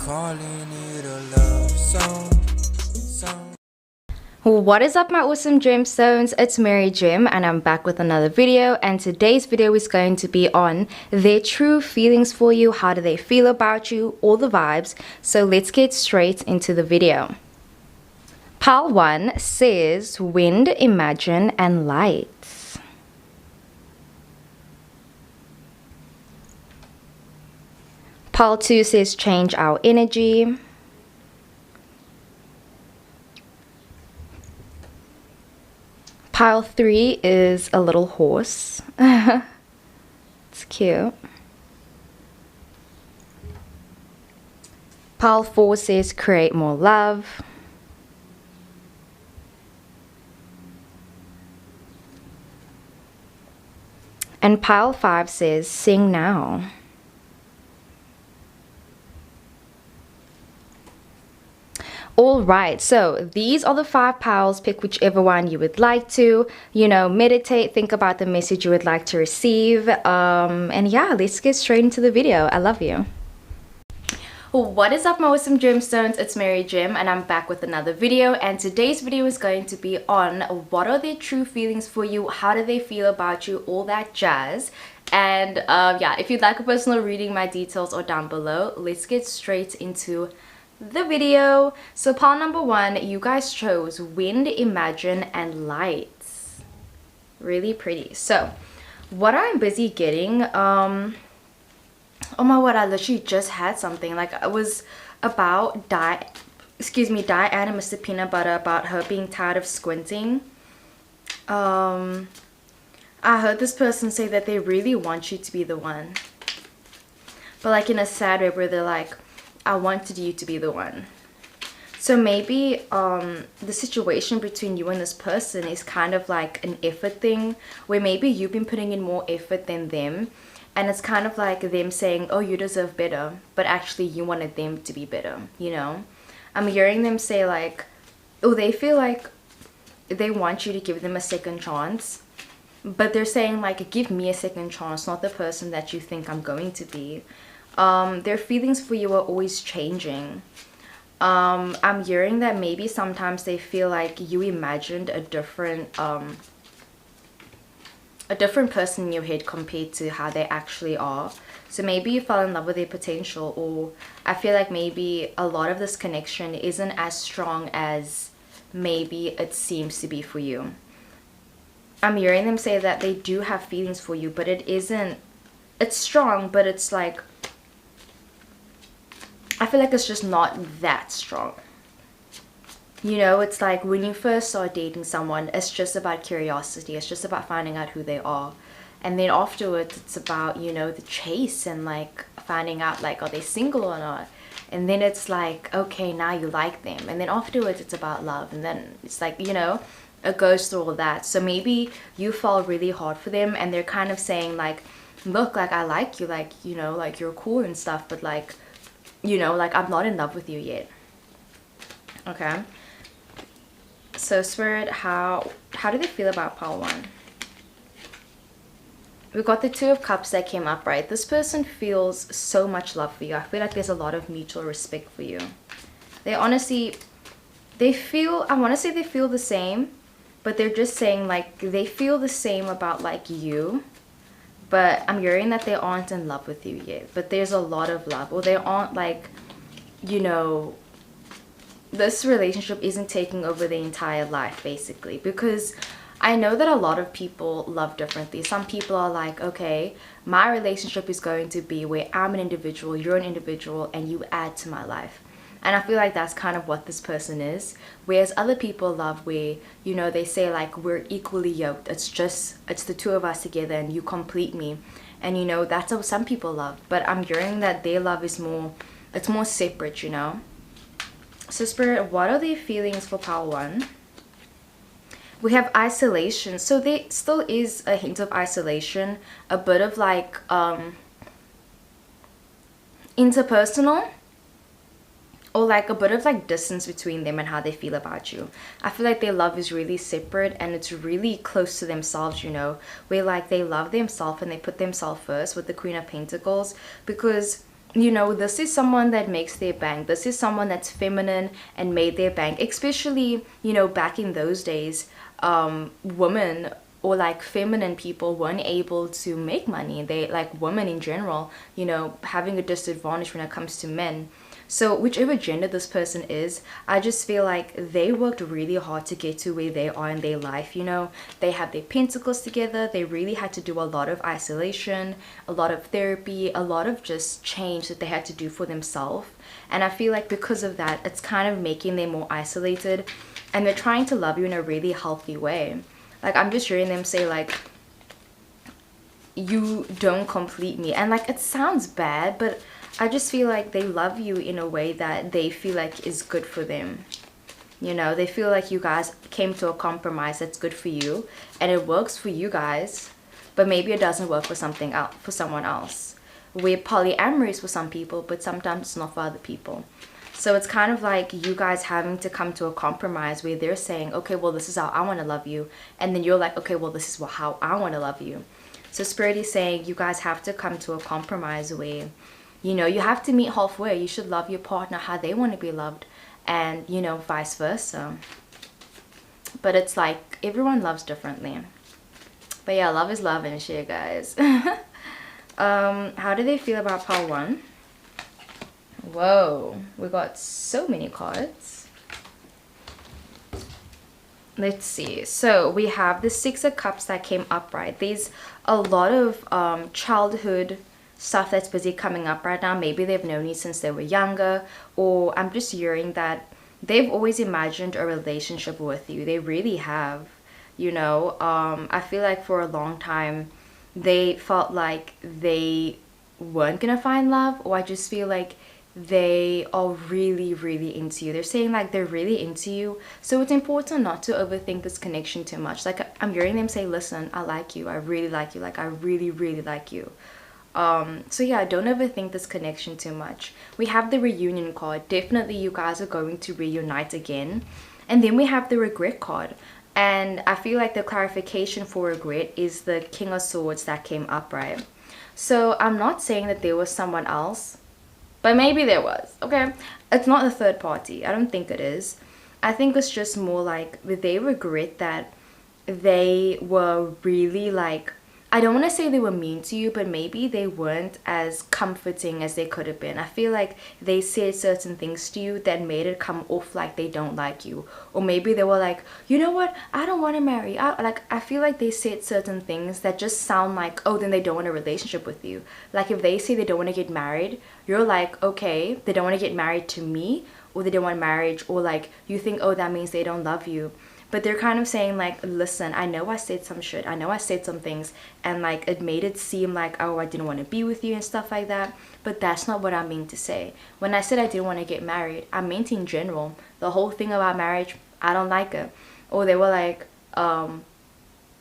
calling it a love song. What is up, my awesome gemstones? It's Mary Gem and I'm back with another video, and today's video is going to be on their true feelings for you. How do they feel about you? All the vibes. So let's get straight into the video. Pile 1 says wind, imagine, and light. Pile 2 says change our energy. Pile 3 is a little horse. It's cute. Pile 4 says create more love. And pile 5 says sing now. Alright, so these are the 5 piles. Pick whichever one you would like to, meditate, think about the message you would like to receive. And yeah, let's get straight into the video. I love you. What is up, my awesome gemstones? It's Mary Gem and I'm back with another video, and today's video is going to be on what are their true feelings for you, how do they feel about you, all that jazz. And yeah, if you'd like a personal reading, my details are down below. Let's get straight into the video. So pile number 1, you guys chose wind, imagine, and lights. Really pretty. So what I'm busy getting, oh my word, I literally just had something. Like, it was about Diana Mr. Peanut Butter, about her being tired of squinting. I heard this person say that they really want you to be the one, but like in a sad way, where they're like, I wanted you to be the one. So maybe the situation between you and this person is kind of like an effort thing, where maybe you've been putting in more effort than them, and it's kind of like them saying, oh, you deserve better, but actually you wanted them to be better, I'm hearing them say like, oh, they feel like they want you to give them a second chance, but they're saying like, give me a second chance, not the person that you think I'm going to be. Their feelings for you are always changing. I'm hearing that maybe sometimes they feel like you imagined a different person in your head compared to how they actually are. So maybe you fell in love with their potential, or I feel like maybe a lot of this connection isn't as strong as maybe it seems to be for you. I'm hearing them say that they do have feelings for you, but it's strong, but it's like, I feel like it's just not that strong. It's like when you first start dating someone, it's just about curiosity. It's just about finding out who they are. And then afterwards, it's about, the chase and like finding out like, are they single or not? And then it's like, okay, now you like them. And then afterwards, it's about love. And then it's like, it goes through all that. So maybe you fall really hard for them, and they're kind of saying like, look, like I like you, like, like you're cool and stuff, but like, like I'm not in love with you yet. Okay, so Spirit, how do they feel about pile 1? We got the 2 of Cups that came up, right? This person feels so much love for you. I feel like there's a lot of mutual respect for you. They honestly, I want to say they feel the same, but they're just saying like they feel the same about like you. But I'm hearing that they aren't in love with you yet. But there's a lot of love. Or they aren't like, this relationship isn't taking over the entire life, basically. Because I know that a lot of people love differently. Some people are like, okay, my relationship is going to be where I'm an individual, you're an individual, and you add to my life. And I feel like that's kind of what this person is. Whereas other people love where, they say like, we're equally yoked. It's the 2 of us together and you complete me. And that's how some people love. But I'm hearing that their love is it's more separate, So Spirit, what are their feelings for pile 1? We have isolation. So there still is a hint of isolation. A bit of like, interpersonal. Or like a bit of like distance between them and how they feel about you. I feel like their love is really separate and it's really close to themselves, where like they love themselves and they put themselves first with the Queen of Pentacles, because you know, this is someone that makes their bank. This is someone that's feminine and made their bank. Especially, you know, back in those days, women or like feminine people weren't able to make money. They, like women in general, you know, having a disadvantage when it comes to men. So whichever gender this person is, I just feel like they worked really hard to get to where they are in their life, you know. They have their pentacles together. They really had to do a lot of isolation, a lot of therapy, a lot of just change that they had to do for themselves. And I feel like because of that, it's kind of making them more isolated, and they're trying to love you in a really healthy way. Like, I'm just hearing them say like, you don't complete me. And like, it sounds bad, but I just feel like they love you in a way that they feel like is good for them. You know, they feel like you guys came to a compromise that's good for you and it works for you guys, but maybe it doesn't work for something else, for someone else. Where polyamory is for some people, but sometimes it's not for other people. So it's kind of like you guys having to come to a compromise where they're saying, okay, well, this is how I want to love you. And then you're like, okay, well, this is how I want to love you. So Spirit is saying you guys have to come to a compromise where, you know, you have to meet halfway. You should love your partner how they want to be loved, and, you know, vice versa. But it's like everyone loves differently. But yeah, love is love and shit, guys. How do they feel about pile 1? Whoa, we got so many cards. Let's see. So we have the 6 of Cups that came upright. There's a lot of childhood stuff that's busy coming up right now. Maybe they've known you since they were younger, or I'm just hearing that they've always imagined a relationship with you. They really have, you know. I feel like for a long time they felt like they weren't gonna find love, or I just feel like they are really, really into you. They're saying like they're really into you. So it's important not to overthink this connection too much. Like, I'm hearing them say, listen, I like you. I really like you. Like, I really, really like you. So yeah, don't overthink this connection too much. We have the reunion card. Definitely you guys are going to reunite again. And then we have the regret card. And I feel like the clarification for regret is the King of Swords that came upright. So I'm not saying that there was someone else, but maybe there was, okay? It's not a third party. I don't think it is. I think it's just more like they regret that they were really like, I don't want to say they were mean to you, but maybe they weren't as comforting as they could have been. I feel like they said certain things to you that made it come off like they don't like you. Or maybe they were like, you know what? I don't want to marry. I feel like they said certain things that just sound like, oh, then they don't want a relationship with you. Like if they say they don't want to get married, you're like, okay, they don't want to get married to me, or they don't want marriage, or like you think, oh, that means they don't love you. But they're kind of saying like, listen, I know I said some shit. I know I said some things and like it made it seem like, oh, I didn't want to be with you and stuff like that. But that's not what I mean to say. When I said I didn't want to get married, I meant in general. The whole thing about marriage, I don't like it. Or they were like, I'm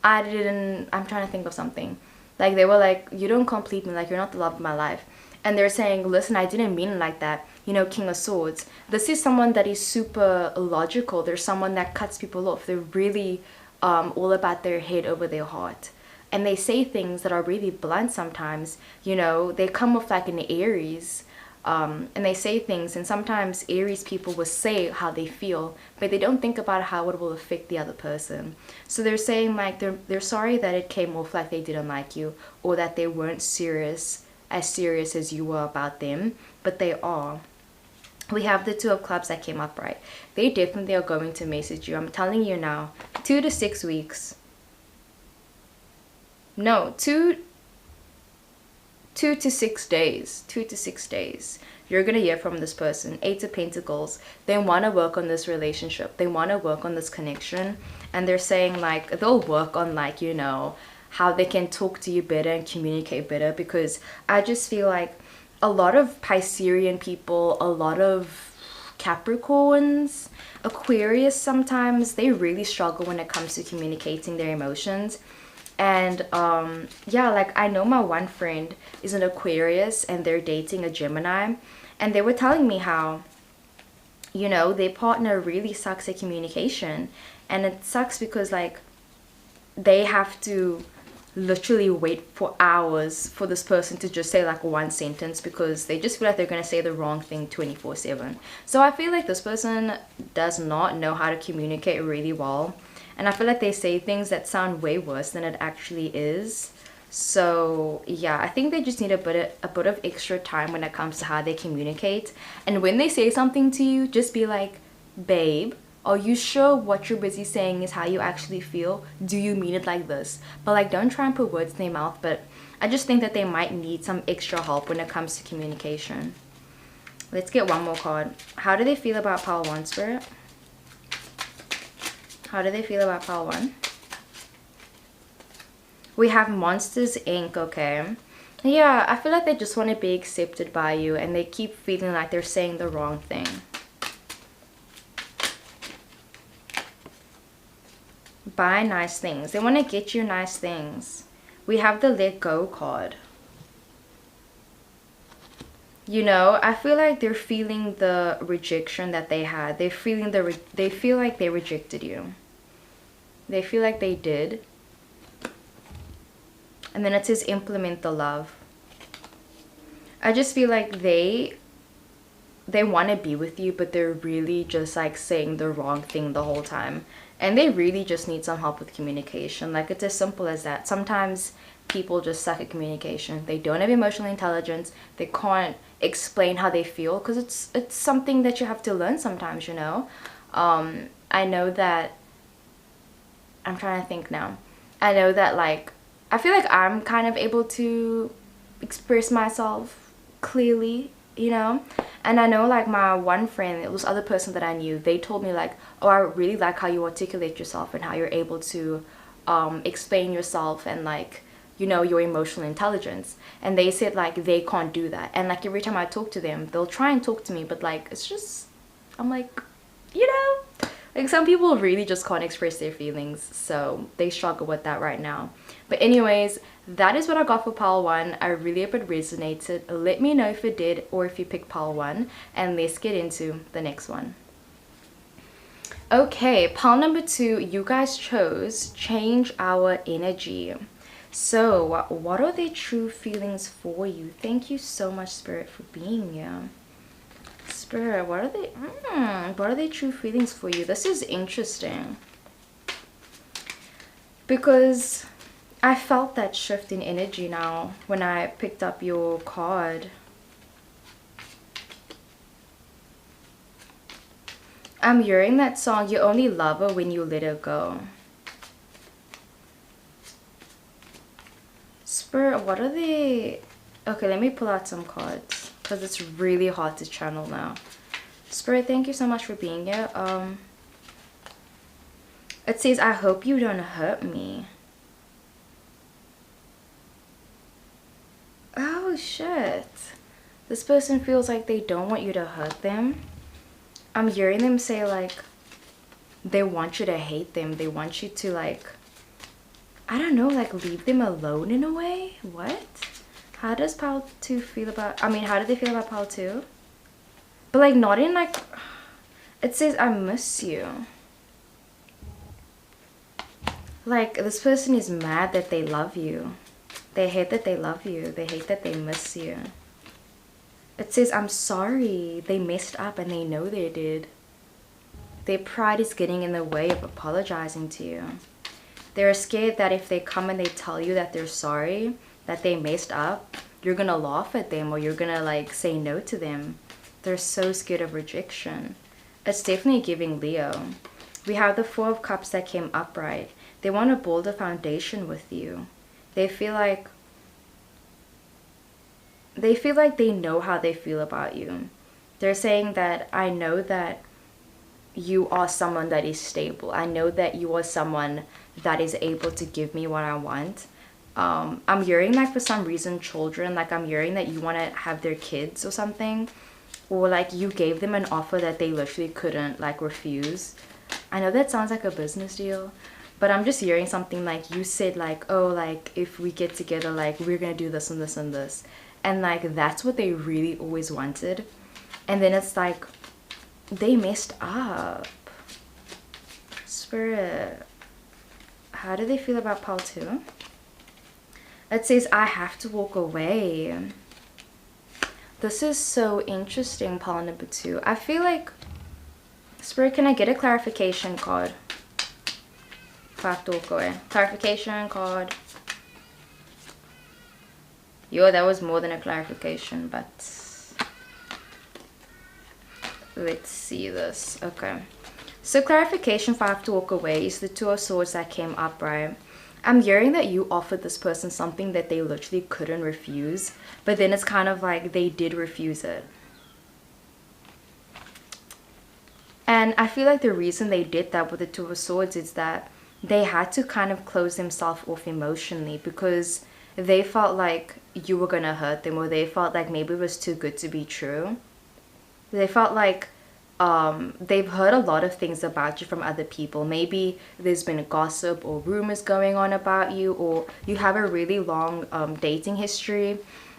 trying to think of something. Like they were like, you don't complete me, like you're not the love of my life. And they're saying, listen, I didn't mean it like that. You know, King of Swords. This is someone that is super logical. They're someone that cuts people off. They're really all about their head over their heart. And they say things that are really blunt sometimes. You know, they come off like an Aries. And they say things. And sometimes Aries people will say how they feel, but they don't think about how it will affect the other person. So they're saying like they're sorry that it came off like they didn't like you, or that they weren't serious as you were about them, but they are. We have the 2 of Clubs that came upright. They definitely are going to message you. I'm telling you now, 2 to 6 weeks. No, 2 to 6 days. 2 to 6 days. You're going to hear from this person. 8 of Pentacles. They want to work on this relationship. They want to work on this connection. And they're saying like, they'll work on like, you know, how they can talk to you better and communicate better, because I just feel like a lot of Piscean people, a lot of Capricorns, Aquarius sometimes, they really struggle when it comes to communicating their emotions. And yeah, like I know my one friend is an Aquarius and they're dating a Gemini, and they were telling me how, you know, their partner really sucks at communication. And it sucks because like they have to literally wait for hours for this person to just say like one sentence, because they just feel like they're going to say the wrong thing 24/7. So I feel like this person does not know how to communicate really well, and I feel like they say things that sound way worse than it actually is. So yeah, I think they just need a bit of extra time when it comes to how they communicate. And when they say something to you, just be like, babe, are you sure what you're busy saying is how you actually feel? Do you mean it like this? But like, don't try and put words in their mouth. But I just think that they might need some extra help when it comes to communication. Let's get one more card. How do they feel about pile 1, Spirit? How do they feel about pile 1? We have Monsters Inc. Okay. Yeah, I feel like they just want to be accepted by you, and they keep feeling like they're saying the wrong thing. Buy nice things. They want to get you nice things. We have the Let Go card. You know, I feel like they're feeling the rejection that they had. They're feeling they feel like they rejected you. They feel like they did. And then it says implement the love. I just feel like they want to be with you, but they're really just like saying the wrong thing the whole time. And they really just need some help with communication. Like, it's as simple as that. Sometimes people just suck at communication. They don't have emotional intelligence. They can't explain how they feel, because it's something that you have to learn sometimes, you know. I know that, I'm trying to think now. I know that, like, I feel like I'm kind of able to express myself clearly, you know. And I know, like, my one friend, it was other person that I knew, they told me like, oh, I really like how you articulate yourself and how you're able to explain yourself and, like, you know, your emotional intelligence. And they said like they can't do that. And like every time I talk to them, they'll try and talk to me, but like, it's just, I'm like, you know, like, some people really just can't express their feelings, so they struggle with that right now. But anyways, that is what I got for pile 1. I really hope it resonated. Let me know if it did, or if you picked pile 1, and let's get into the next one. Okay, pile number 2, you guys chose change our energy. So what are their true feelings for you? Thank you so much, Spirit, for being here. Spirit, what are their true feelings for you? This is interesting, because I felt that shift in energy now when I picked up your card. I'm hearing that song, you only love her when you let her go. Spirit, what are they? Okay, let me pull out some cards, because it's really hard to channel now. Spirit, thank you so much for being here. It says, I hope you don't hurt me. Oh shit. This person feels like they don't want you to hurt them. I'm hearing them say like they want you to hate them. They want you to, like, I don't know, like, leave them alone in a way. What? How does pile 2 feel about, I mean, how do they feel about pile 2? But like, not in like, it says I miss you. Like, this person is mad that they love you. They hate that they love you. They hate that they miss you. It says, I'm sorry. They messed up and they know they did. Their pride is getting in the way of apologizing to you. They're scared that if they come and they tell you that they're sorry, that they messed up, you're gonna laugh at them, or you're gonna like say no to them. They're so scared of rejection. It's definitely giving Leo. We have the 4 of Cups that came upright. They want to build a foundation with you. They feel like they know how they feel about you. They're saying that I know that you are someone that is stable. I know that you are someone that is able to give me what I want. I'm hearing like for some reason children, like I'm hearing that you want to have their kids or something, or like you gave them an offer that they literally couldn't like refuse. I know that sounds like a business deal, but I'm just hearing something like you said like, oh, like if we get together, like we're gonna do this and this and this, and like that's what they really always wanted. And then it's like they messed up. Spirit, how do they feel about pile 2? It says, I have to walk away. This is so interesting, pile number 2. I feel like, Spirit, can I get a clarification card? If I have to walk away. Clarification card. Yo, that was more than a clarification, but let's see this. Okay. So clarification if I have to walk away is the 2 of Swords that came up, right? I'm hearing that you offered this person something that they literally couldn't refuse, but then it's kind of like they did refuse it. And I feel like the reason they did that with the 2 of Swords is that they had to kind of close themselves off emotionally because they felt like you were gonna hurt them, or they felt like maybe it was too good to be true. They felt like they've heard a lot of things about you from other people. Maybe there's been gossip or rumors going on about you, or you have a really long dating history.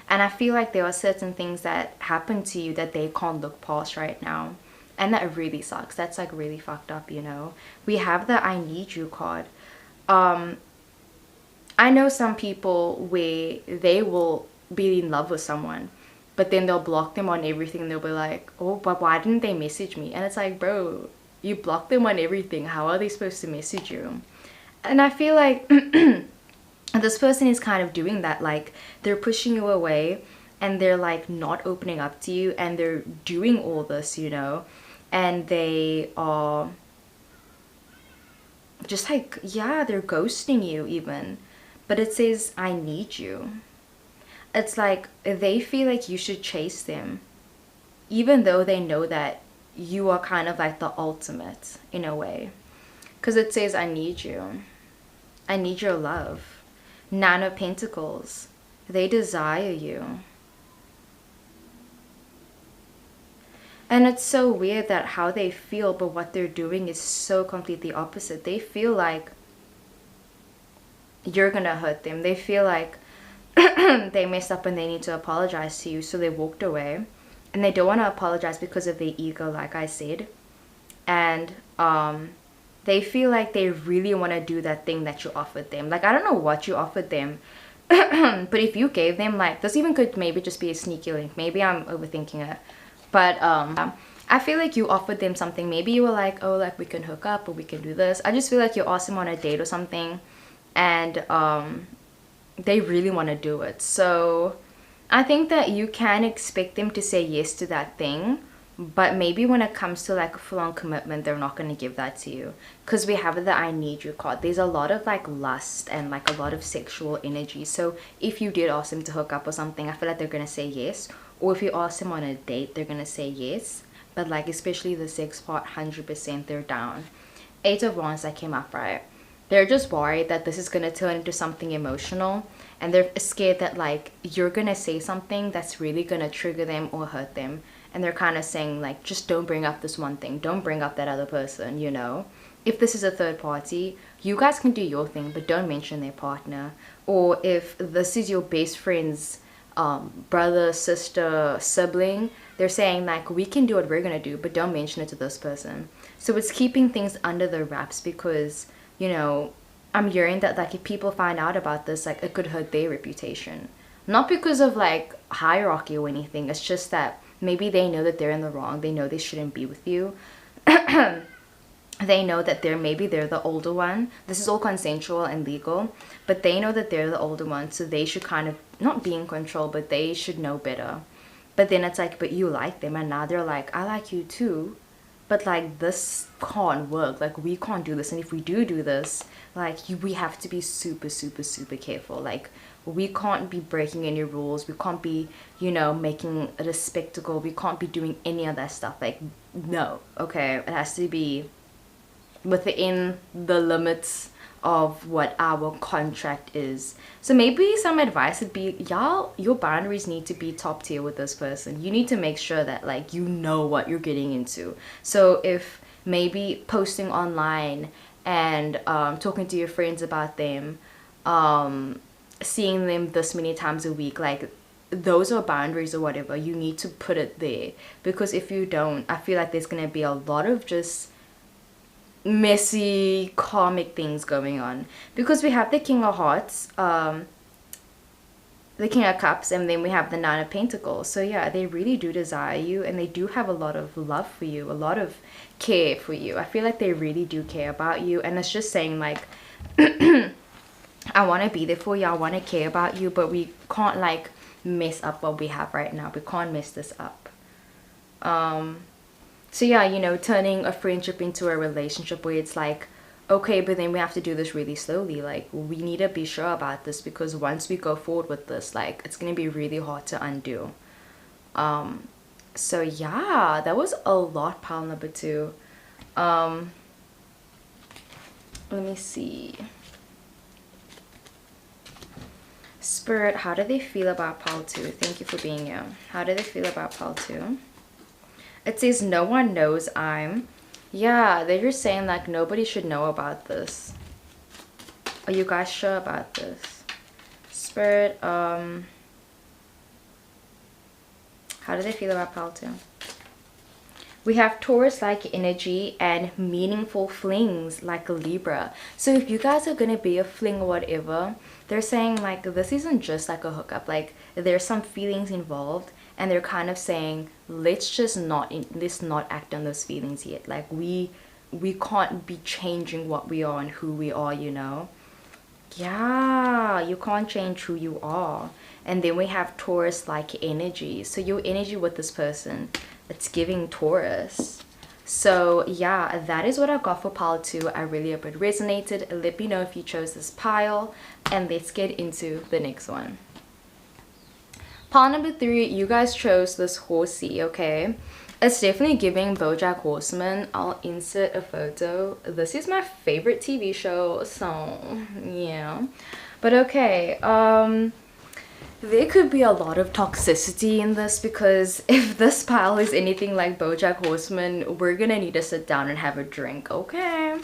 And I feel like there are certain things that happen to you that they can't look past right now. And that really sucks. That's like really fucked up, you know. We have the I need you card. I know some people where they will be in love with someone, but then they'll block them on everything and they'll be like, oh, but why didn't they message me? And it's like, bro, you block them on everything. How are they supposed to message you? And I feel like this person is kind of doing that. Like, they're pushing you away and they're like not opening up to you, and they're doing all this, you know, and they are just like, yeah, they're ghosting you even. But it says, I need you. It's like they feel like you should chase them, even though they know that you are kind of like the ultimate in a way. Because it says, I need you. I need your love. 9 of Pentacles. They desire you. And it's so weird that how they feel, but what they're doing is so completely opposite. They feel like you're gonna hurt them. They feel like they messed up and they need to apologize to you, so they walked away. And they don't want to apologize because of their ego, like I said. And they feel like they really want to do that thing that you offered them. Like, I don't know what you offered them, but if you gave them, like, this even could maybe just be a sneaky link. Maybe I'm overthinking it. But I feel like you offered them something. Maybe you were like, oh, like, we can hook up or we can do this. I just feel like you asked them on a date or something, and they really want to do it. So I think that you can expect them to say yes to that thing, but maybe when it comes to like a full-on commitment, they're not going to give that to you. Because we have the I need you card. There's a lot of like lust and like a lot of sexual energy. So if you did ask them to hook up or something, I feel like they're going to say yes. Or if you ask them on a date, they're going to say yes. But like, especially the sex part, 100% they're down. 8 of Wands that came up, right? They're just worried that this is going to turn into something emotional, and they're scared that like you're going to say something that's really going to trigger them or hurt them. And they're kind of saying like, just don't bring up this one thing, don't bring up that other person, you know. If this is a third party, you guys can do your thing, but don't mention their partner. Or if this is your best friend's brother, sister, sibling, they're saying like, we can do what we're going to do, but don't mention it to this person. So it's keeping things under the wraps because, you know, I'm hearing that like if people find out about this, like it could hurt their reputation. Not because of like hierarchy or anything. It's just that maybe they know that they're in the wrong. They know they shouldn't be with you. They know that maybe they're the older one. This is all consensual and legal, but they know that they're the older one, so they should kind of not be in control, but they should know better. But then it's like, but you like them, and now they're like, I like you too, but like this can't work. Like we can't do this, and if we do this, like we have to be super careful. Like we can't be breaking any rules. We can't be, you know, making it a spectacle. We can't be doing any of that stuff. Like, no, okay, it has to be within the limits of what our contract is. So maybe some advice would be, y'all, your boundaries need to be top tier with this person. You need to make sure that like you know what you're getting into. So if maybe posting online and talking to your friends about them, seeing them this many times a week, like those are boundaries or whatever, you need to put it there. Because if you don't, I feel like there's gonna be a lot of just messy karmic things going on. Because we have the King of Hearts, the King of Cups, and then we have the Nine of Pentacles. So yeah, they really do desire you, and they do have a lot of love for you, a lot of care for you. I feel like they really do care about you, and it's just saying like I want to be there for you, I want to care about you, but we can't like mess up what we have right now. We can't mess this up. So yeah, you know, turning a friendship into a relationship where it's like, okay, but then we have to do this really slowly. Like, we need to be sure about this, because once we go forward with this, like, it's gonna be really hard to undo. So yeah, that was a lot, pile number 2. Let me see. Spirit, how do they feel about pile 2? Thank you for being here. How do they feel about pile 2? It says no one knows I'm. Yeah, they're just saying like nobody should know about this. Are you guys sure about this? Spirit, how do they feel about pile 2? We have Taurus-like energy and meaningful flings like a Libra. So if you guys are gonna be a fling or whatever, they're saying like this isn't just like a hookup. Like, there's some feelings involved, and they're kind of saying let's not act on those feelings yet. Like, we can't be changing what we are and who we are, you know. Yeah, you can't change who you are. And then we have Taurus-like energy. So your energy with this person, it's giving Taurus. So yeah, that is what I got for pile 2. I really hope it resonated. Let me know if you chose this pile, and let's get into the next one. Pile number 3, you guys chose this horsey, okay? It's definitely giving BoJack Horseman. I'll insert a photo. This is my favorite TV show, so yeah. But okay, there could be a lot of toxicity in this, because if this pile is anything like BoJack Horseman, we're gonna need to sit down and have a drink, okay?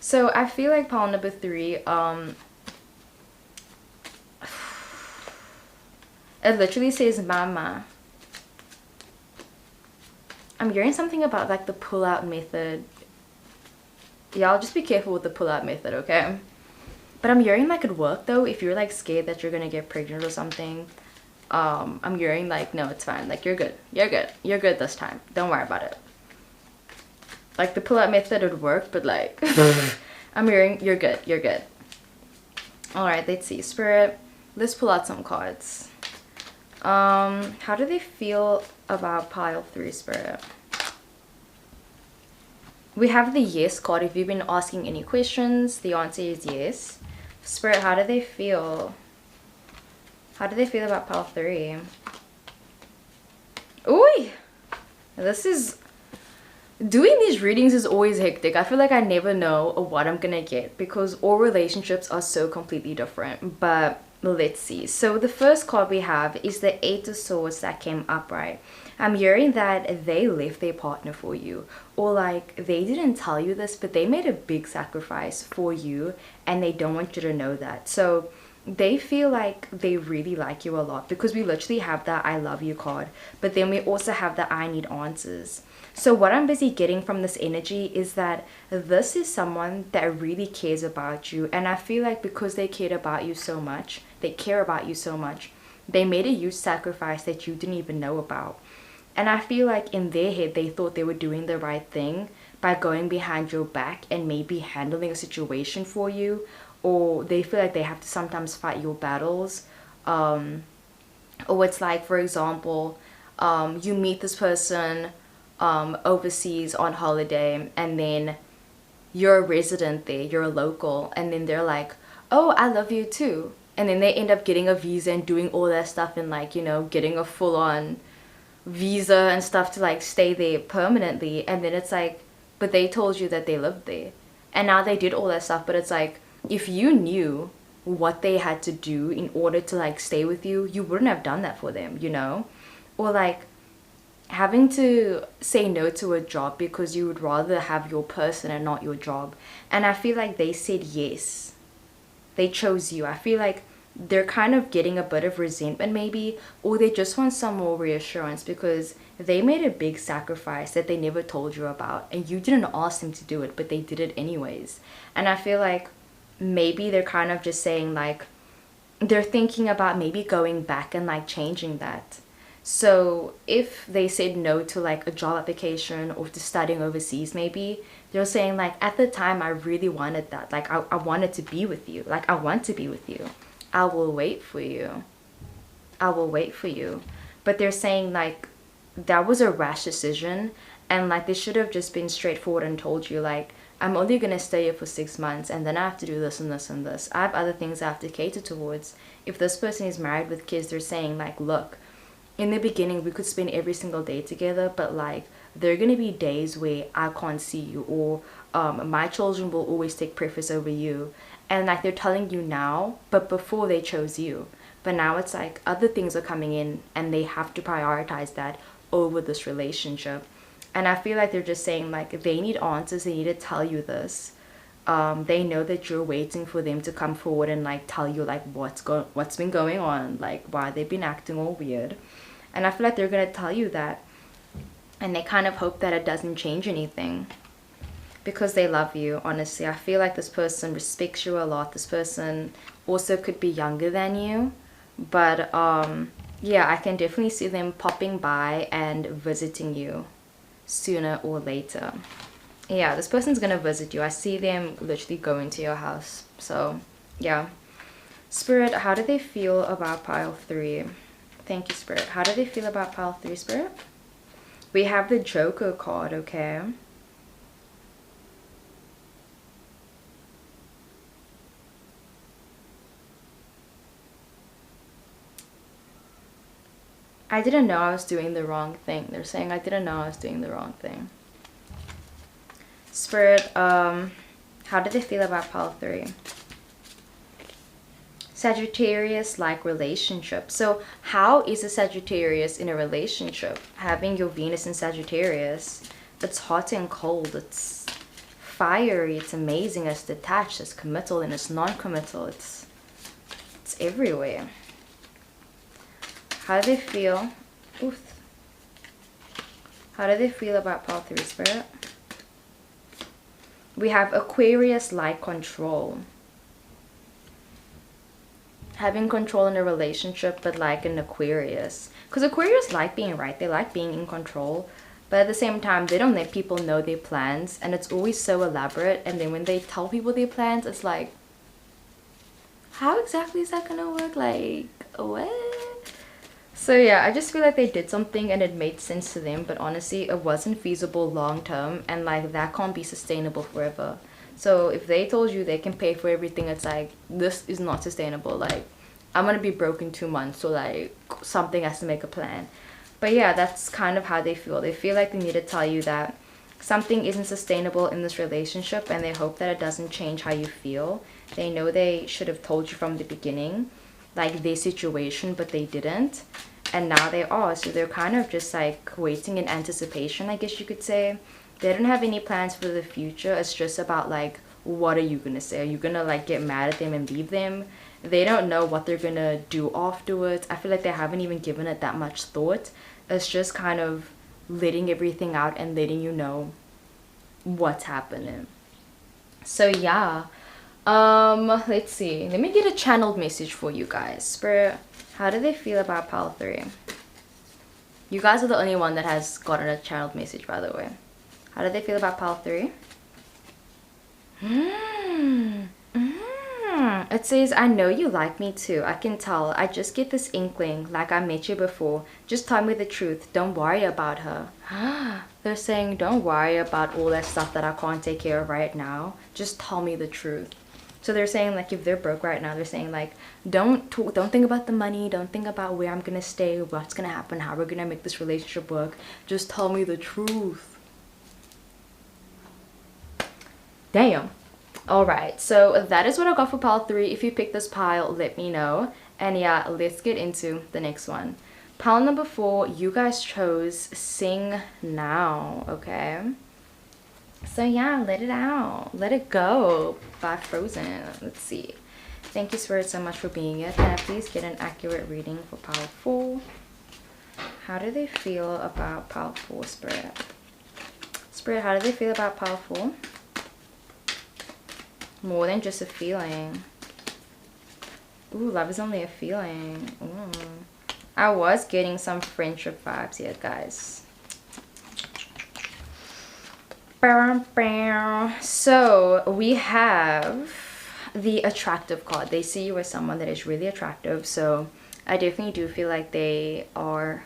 So I feel like pile number 3, it literally says mama. I'm hearing something about like the pull-out method. Y'all just be careful with the pull-out method, okay? But I'm hearing like it worked though. If you're like scared that you're gonna get pregnant or something, I'm hearing like, no, it's fine. Like, you're good. You're good. You're good this time. Don't worry about it. Like, the pull-out method would work, but like, I'm hearing you're good. You're good. All right, let's see. Spirit, let's pull out some cards. How do they feel about pile 3, Spirit? We have the yes card. If you've been asking any questions, the answer is yes. Spirit, how do they feel? How do they feel about pile 3? Ooh, this is... Doing these readings is always hectic. I feel like I never know what I'm gonna get, because all relationships are so completely different. But let's see. So the first card we have is the 8 of Swords that came upright. I'm hearing that they left their partner for you, or like they didn't tell you this, but they made a big sacrifice for you and they don't want you to know that. So they feel like they really like you a lot, because we literally have that I love you card, but then we also have the I need answers. So what I'm busy getting from this energy is that this is someone that really cares about you, and I feel like because they cared about you so much, they care about you so much, they made a huge sacrifice that you didn't even know about. And I feel like in their head they thought they were doing the right thing by going behind your back and maybe handling a situation for you, or they feel like they have to sometimes fight your battles. Or it's like, for example, you meet this person overseas on holiday, and then you're a resident there, you're a local, and then they're like, oh, I love you too. And then they end up getting a visa and doing all that stuff, and like, you know, getting a full-on visa and stuff to like stay there permanently. And then it's like, but they told you that they lived there, and now they did all that stuff. But it's like, if you knew what they had to do in order to like stay with you, you wouldn't have done that for them, you know? Or like having to say no to a job because you would rather have your person and not your job. And I feel like they said yes, they chose you. I feel like they're kind of getting a bit of resentment maybe, or they just want some more reassurance, because they made a big sacrifice that they never told you about, and you didn't ask them to do it, but they did it anyways. And I feel like maybe they're kind of just saying like, they're thinking about maybe going back and like changing that. So if they said no to like a job application or to studying overseas, maybe they're saying like, at the time I really wanted that. Like I wanted to be with you. Like I want to be with you. I will wait for you. I will wait for you. But they're saying like that was a rash decision, and like they should have just been straightforward and told you like, I'm only gonna stay here for 6 months and then I have to do this and this and this. I have other things I have to cater towards. If this person is married with kids, they're saying like, look, in the beginning we could spend every single day together, but like there are gonna be days where I can't see you, or my children will always take preference over you. And like they're telling you now, but before they chose you. But now it's like other things are coming in and they have to prioritize that over this relationship. And I feel like they're just saying like they need answers, they need to tell you this. They know that you're waiting for them to come forward and like tell you like what's been going on, like why they've been acting all weird. And I feel like they're gonna tell you that, and they kind of hope that it doesn't change anything because they love you. Honestly, I feel like this person respects you a lot. This person also could be younger than you, but yeah, I can definitely see them popping by and visiting you sooner or later. Yeah, this person's gonna visit you. I see them literally going to your house. So yeah, Spirit, how do they feel about pile 3? Thank you, Spirit. How do they feel about pile 3, Spirit? We have the Joker card, okay? I didn't know I was doing the wrong thing. They're saying I didn't know I was doing the wrong thing. Spirit, how do they feel about pile 3? Sagittarius-like relationship. So how is a Sagittarius in a relationship? Having your Venus in Sagittarius, it's hot and cold, it's fiery, it's amazing, it's detached, it's committal, and it's non-committal. It's everywhere. How do they feel? Oof. How do they feel about pile 3, Spirit? We have Aquarius-like control. Having control in a relationship, but like an Aquarius. Because Aquarius like being right. They like being in control. But at the same time, they don't let people know their plans. And it's always so elaborate. And then when they tell people their plans, it's like, how exactly is that going to work? Like, what? So yeah, I just feel like they did something and it made sense to them. But honestly, it wasn't feasible long term. And like, that can't be sustainable forever. So if they told you they can pay for everything, it's like, this is not sustainable. Like, I'm gonna be broke in 2 months, so like something has to make a plan. But yeah, that's kind of how they feel. They feel like they need to tell you that something isn't sustainable in this relationship, and they hope that it doesn't change how you feel. They know they should have told you from the beginning, like their situation, but they didn't. And now they are. So they're kind of just like waiting in anticipation, I guess you could say. They don't have any plans for the future. It's just about like, what are you gonna say? Are you gonna like get mad at them and leave them? They don't know what they're gonna do afterwards. I feel like they haven't even given it that much thought. It's just kind of letting everything out and letting you know what's happening. So yeah, let's see. Let me get a channeled message for you guys. Spirit, how do they feel about pile 3? You guys are the only one that has gotten a channeled message, by the way. How do they feel about pile 3? It says, I know you like me too. I can tell. I just get this inkling, like I met you before. Just tell me the truth. Don't worry about her. They're saying, don't worry about all that stuff that I can't take care of right now. Just tell me the truth. So they're saying like, if they're broke right now, they're saying like, don't think about the money. Don't think about where I'm gonna stay, what's gonna happen, how we're gonna make this relationship work. Just tell me the truth. Damn. Alright, so that is what I got for pile 3. If you pick this pile, let me know. And yeah, let's get into the next one. Pile number 4, you guys chose Sing Now, okay? So yeah, let it out. Let it go by Frozen. Let's see. Thank you, Spirit, so much for being here. Can I please get an accurate reading for pile 4? How do they feel about pile 4, Spirit? Spirit, how do they feel about pile 4? More than just a feeling. Ooh, love is only a feeling. Ooh. I was getting some friendship vibes here, guys. So we have the attractive card. They see you as someone that is really attractive. So I definitely do feel like they are,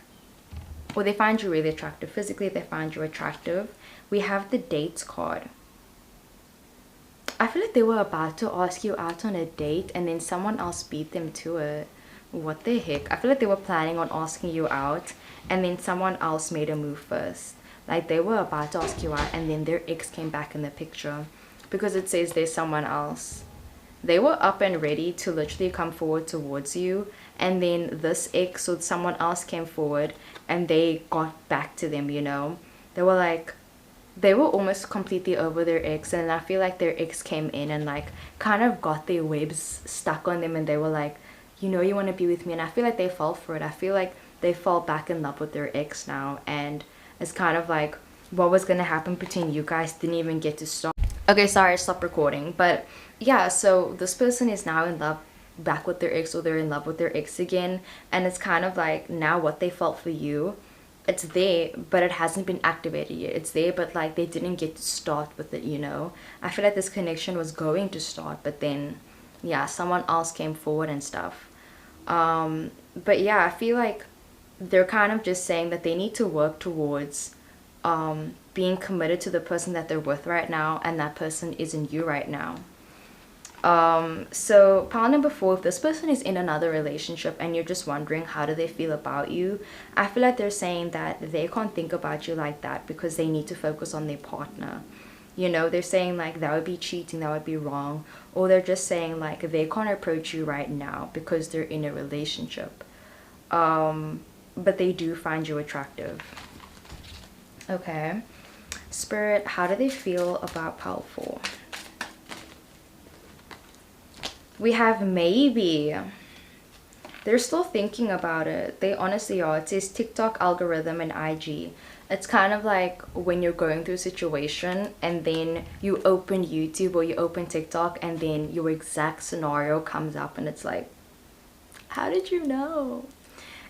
or they find you really attractive. Physically, they find you attractive. We have the dates card. I feel like they were about to ask you out on a date and then someone else beat them to it. What the heck? I feel like they were planning on asking you out and then someone else made a move first. Like they were about to ask you out and then their ex came back in the picture because it says there's someone else. They were up and ready to literally come forward towards you, and then this ex or someone else came forward and they got back to them, you know. They were like, they were almost completely over their ex, and I feel like their ex came in and like kind of got their webs stuck on them, and they were like, you know, you want to be with me. And I feel like they fell for it. I feel like they fall back in love with their ex now, and it's kind of like what was going to happen between you guys didn't even get to start. Okay, sorry, I stopped recording. But yeah, so this person is now in love back with their ex, or they're in love with their ex again, and it's kind of like now what they felt for you, it's there but it hasn't been activated yet. It's there but like they didn't get to start with it, you know. I feel like this connection was going to start, but then yeah, someone else came forward and stuff. But yeah, I feel like they're kind of just saying that they need to work towards being committed to the person that they're with right now, and that person isn't you right now. So pile number 4, if this person is in another relationship and you're just wondering how do they feel about you, I feel like they're saying that they can't think about you like that because they need to focus on their partner. You know, they're saying like that would be cheating, that would be wrong, or they're just saying like they can't approach you right now because they're in a relationship. But they do find you attractive. Okay. Spirit, how do they feel about pile 4? We have maybe. They're still thinking about it. They honestly are. It says TikTok algorithm and IG. It's kind of like when you're going through a situation and then you open YouTube or you open TikTok and then your exact scenario comes up and it's like, how did you know?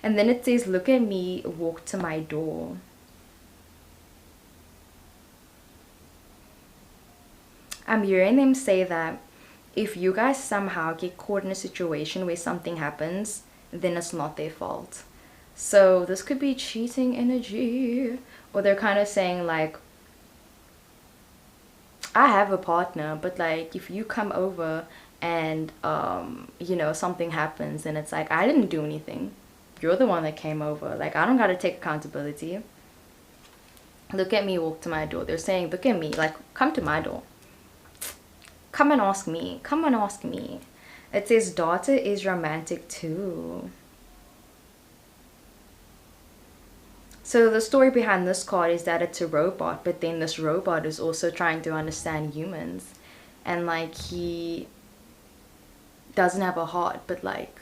And then it says, look at me, walk to my door. I'm hearing them say that if you guys somehow get caught in a situation where something happens, then it's not their fault. So this could be cheating energy. Or they're kind of saying like, I have a partner, but like if you come over and you know, something happens and it's like, I didn't do anything. You're the one that came over. Like I don't gotta take accountability. Look at me, walk to my door. They're saying, look at me, like come to my door. Come and ask me. Come and ask me. It says daughter is romantic too. So the story behind this card is that it's a robot, but then this robot is also trying to understand humans. And like he doesn't have a heart, but like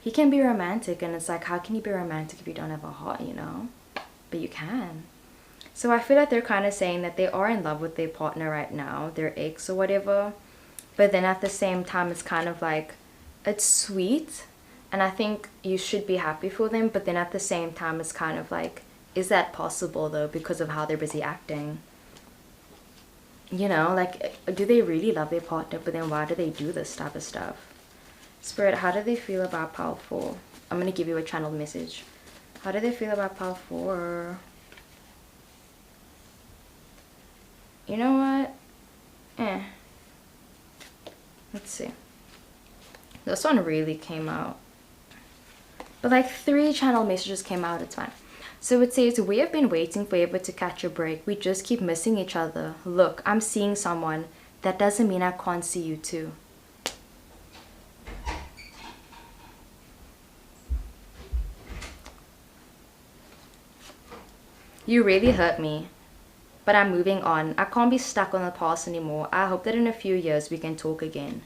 he can be romantic, and it's like, how can you be romantic if you don't have a heart, you know? But you can. So I feel like they're kind of saying that they are in love with their partner right now, their ex or whatever. But then at the same time, it's kind of like, it's sweet. And I think you should be happy for them. But then at the same time, it's kind of like, is that possible though? Because of how they're busy acting. You know, like, do they really love their partner? But then why do they do this type of stuff? Spirit, how do they feel about pile 4? I'm going to give you a channeled message. How do they feel about pile 4? You know what? Let's see. This one really came out. But like 3 channel messages came out, it's fine. So it says, we have been waiting forever to catch a break. We just keep missing each other. Look, I'm seeing someone. That doesn't mean I can't see you too. You really hurt me. But I'm moving on. I can't be stuck on the past anymore. I hope that in a few years we can talk again.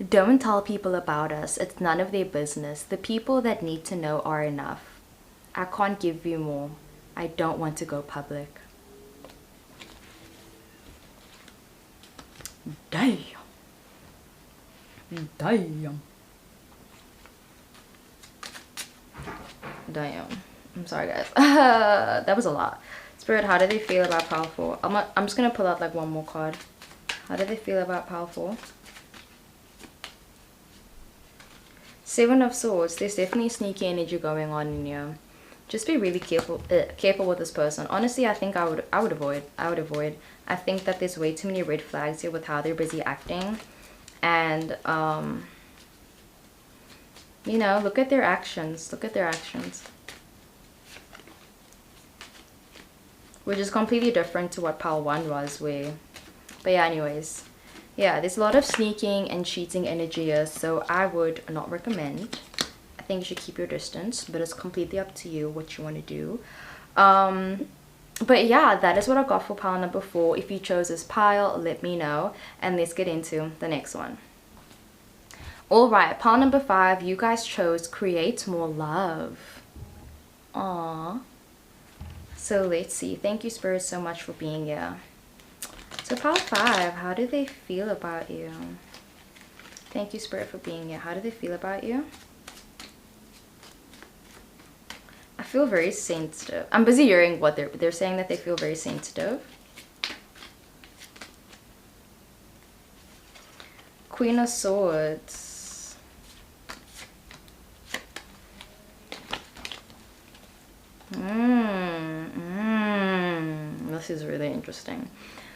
Don't tell people about us. It's none of their business. The people that need to know are enough. I can't give you more. I don't want to go public. Damn. Damn. Damn. I'm sorry, guys. That was a lot. Spirit, how do they feel about powerful? I'm just gonna pull out like one more card. How do they feel about powerful? Seven of Swords. There's definitely sneaky energy going on in here. Just be really careful with this person. Honestly, I think I would avoid. I think that there's way too many red flags here with how they're busy acting. And you know, look at their actions. Look at their actions. Which is completely different to what pile 1 was. But yeah, anyways. Yeah, there's a lot of sneaking and cheating energy here, so I would not recommend. I think you should keep your distance, but it's completely up to you what you want to do. But yeah, that is what I got for pile number 4. If you chose this pile, let me know, and let's get into the next one. Alright, pile number 5, you guys chose create more love. Aww. So let's see. Thank you, Spirit, so much for being here. So pile 5, how do they feel about you? Thank you, Spirit, for being here. How do they feel about you? I feel very sensitive. I'm busy hearing what they're saying, that they feel very sensitive. Queen of Swords. This is really interesting.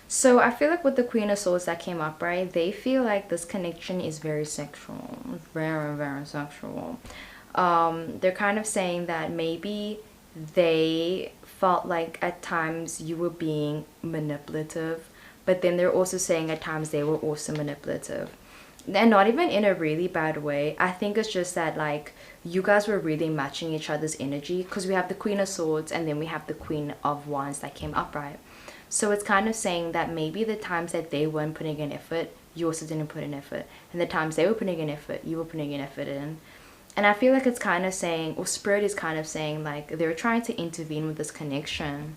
So I feel like with the Queen of Swords that came up, right, they feel like this connection is very sexual. Very, very sexual. They're kind of saying that maybe they felt like at times you were being manipulative, but then they're also saying at times they were also manipulative. And not even in a really bad way. I think it's just that like you guys were really matching each other's energy, because we have the Queen of Swords and then we have the Queen of Wands that came upright. So it's kind of saying that maybe the times that they weren't putting in effort, you also didn't put in effort, and the times they were putting in effort, you were putting in effort in. And I feel like it's kind of saying, or Spirit is kind of saying, like they're trying to intervene with this connection.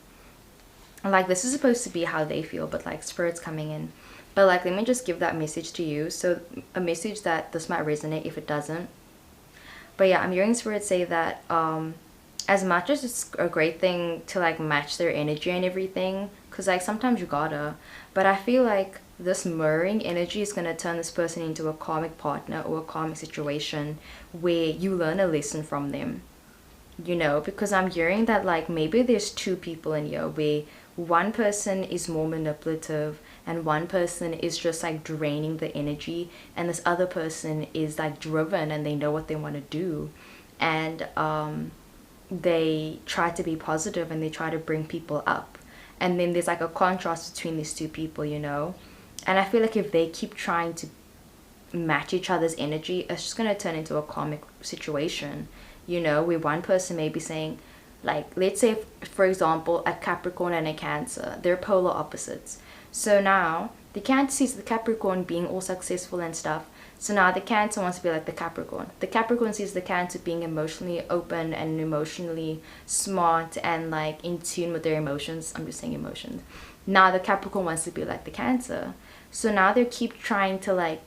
Like this is supposed to be how they feel, but like Spirit's coming in. But like, let me just give that message to you. So a message that this might resonate. If it doesn't, but yeah, I'm hearing Spirit say that as much as it's a great thing to like match their energy and everything, because like sometimes you gotta, but I feel like this mirroring energy is going to turn this person into a karmic partner or a karmic situation where you learn a lesson from them, you know, because I'm hearing that like maybe there's two people in here where one person is more manipulative and one person is just like draining the energy, and this other person is like driven and they know what they want to do, and they try to be positive and they try to bring people up. And then there's like a contrast between these two people, you know. And I feel like if they keep trying to match each other's energy, it's just going to turn into a karmic situation, you know, where one person may be saying, like, let's say, for example, a Capricorn and a Cancer, they're polar opposites. So now the Cancer sees the Capricorn being all successful and stuff. So now the Cancer wants to be like the Capricorn. The Capricorn sees the Cancer being emotionally open and emotionally smart and like in tune with their emotions. I'm just saying emotions. Now the Capricorn wants to be like the Cancer. So now they keep trying to like,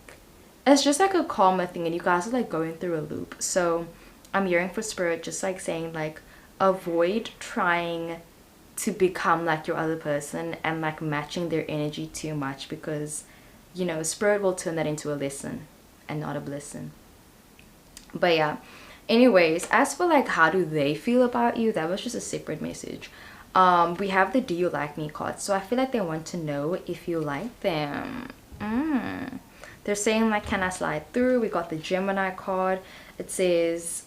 it's just like a karma thing, and you guys are like going through a loop. So I'm hearing for Spirit just like saying like, avoid trying to become like your other person and like matching their energy too much, because you know Spirit will turn that into a lesson and not a blessing. But yeah, anyways, as for like how do they feel about you, that was just a separate message. We have the do you like me card, so I feel like they want to know if you like them. They're saying like, can I slide through? We got the Gemini card. It says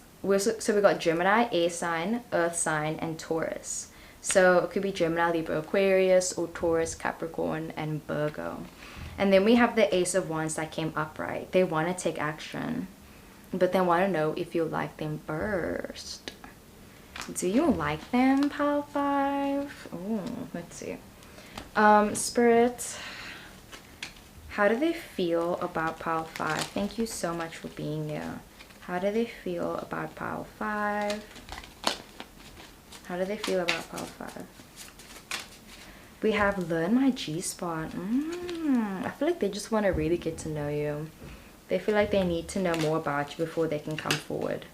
so we got Gemini, air sign, earth sign, and Taurus. So it could be Gemini, Libra, Aquarius, or Taurus, Capricorn, and Virgo. And then we have the Ace of Wands that came upright. They want to take action, but they want to know if you like them first. Do you like them, pile 5? Oh, let's see. Spirit, how do they feel about pile 5? Thank you so much for being here. How do they feel about pile 5? How do they feel about pile 5? We have learn my G-spot. I feel like they just want to really get to know you. They feel like they need to know more about you before they can come forward.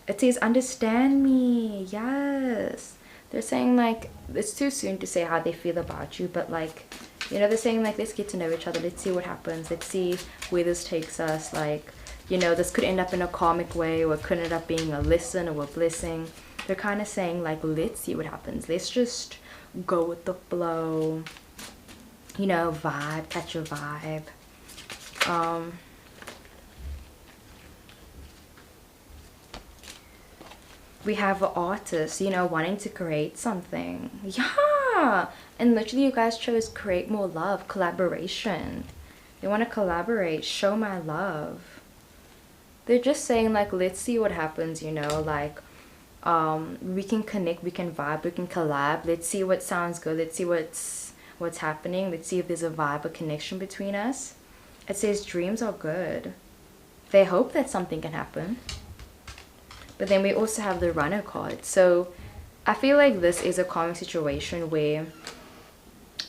It says, understand me. Yes. They're saying like, it's too soon to say how they feel about you, but like, you know, they're saying like, let's get to know each other. Let's see what happens. Let's see where this takes us. Like, you know, this could end up in a karmic way, or it could end up being a lesson or a blessing. They're kind of saying like, let's see what happens. Let's just go with the flow. You know, vibe, catch a vibe. We have an artist, you know, wanting to create something. Yeah. And literally you guys chose create more love, collaboration. They want to collaborate, show my love. They're just saying like, let's see what happens, you know, like we can connect, we can vibe, we can collab. Let's see what sounds good. Let's see what's happening. Let's see if there's a vibe, a connection between us. It says dreams are good. They hope that something can happen. But then we also have the runner card. So I feel like this is a common situation where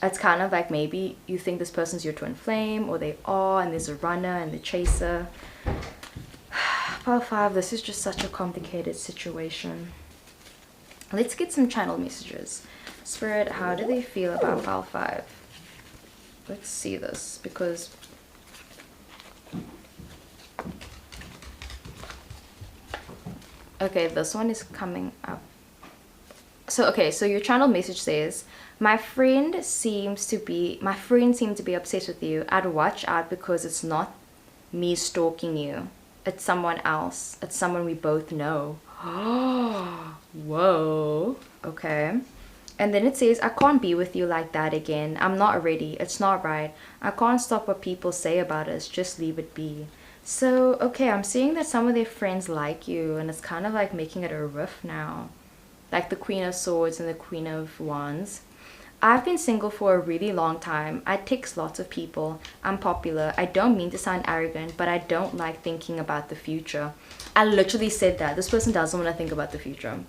it's kind of like maybe you think this person's your twin flame, or they are, and there's a runner and the chaser. Pile 5, this is just such a complicated situation. Let's get some channel messages. Spirit, how do they feel about pile 5? Let's see this, because okay, this one is coming up. So okay, so your channel message says, my friend seems to be obsessed with you. I'd watch out because it's not me stalking you. It's someone else. It's someone we both know. Whoa. Okay. And then it says, I can't be with you like that again. I'm not ready. It's not right. I can't stop what people say about us. Just leave it be. So, okay, I'm seeing that some of their friends like you, and it's kind of like making it a rift now. Like the Queen of Swords and the Queen of Wands. I've been single for a really long time. I text lots of people. I'm popular. I don't mean to sound arrogant, but I don't like thinking about the future. I literally said that. This person doesn't want to think about the future.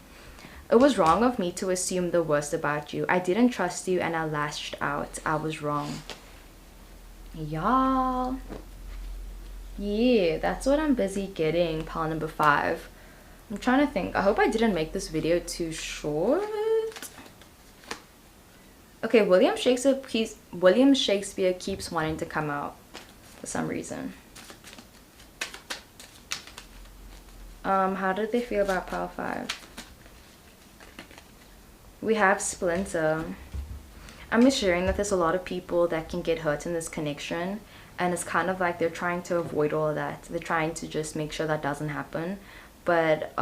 It was wrong of me to assume the worst about you. I didn't trust you and I lashed out. I was wrong. Y'all. Yeah, that's what I'm busy getting, pile number 5. I'm trying to think. I hope I didn't make this video too short. Okay, William Shakespeare keeps wanting to come out for some reason. How did they feel about pile 5? We have Splinter. I'm just sharing that there's a lot of people that can get hurt in this connection, and it's kind of like they're trying to avoid all of that. They're trying to just make sure that doesn't happen. But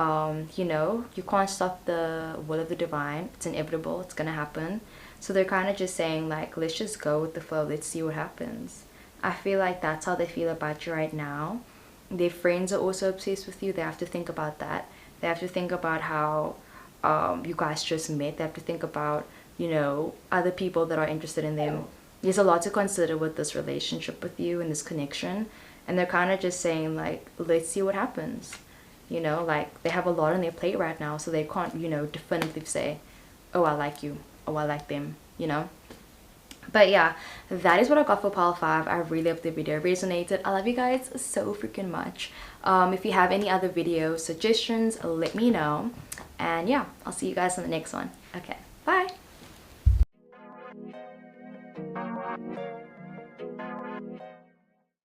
you know, you can't stop the will of the divine. It's inevitable. It's gonna happen. So they're kind of just saying like, let's just go with the flow. Let's see what happens. I feel like that's how they feel about you right now. Their friends are also obsessed with you. They have to think about that. They have to think about how you guys just met. They have to think about, you know, other people that are interested in them. There's a lot to consider with this relationship with you and this connection. And they're kind of just saying like, let's see what happens. You know, like they have a lot on their plate right now, so they can't, you know, definitively say, oh, I like you. Oh, I like them, you know. But yeah, that is what I got for pile 5. I really hope the video resonated. I love you guys so freaking much. If you have any other video suggestions, let me know. And yeah, I'll see you guys in the next one. Okay, bye.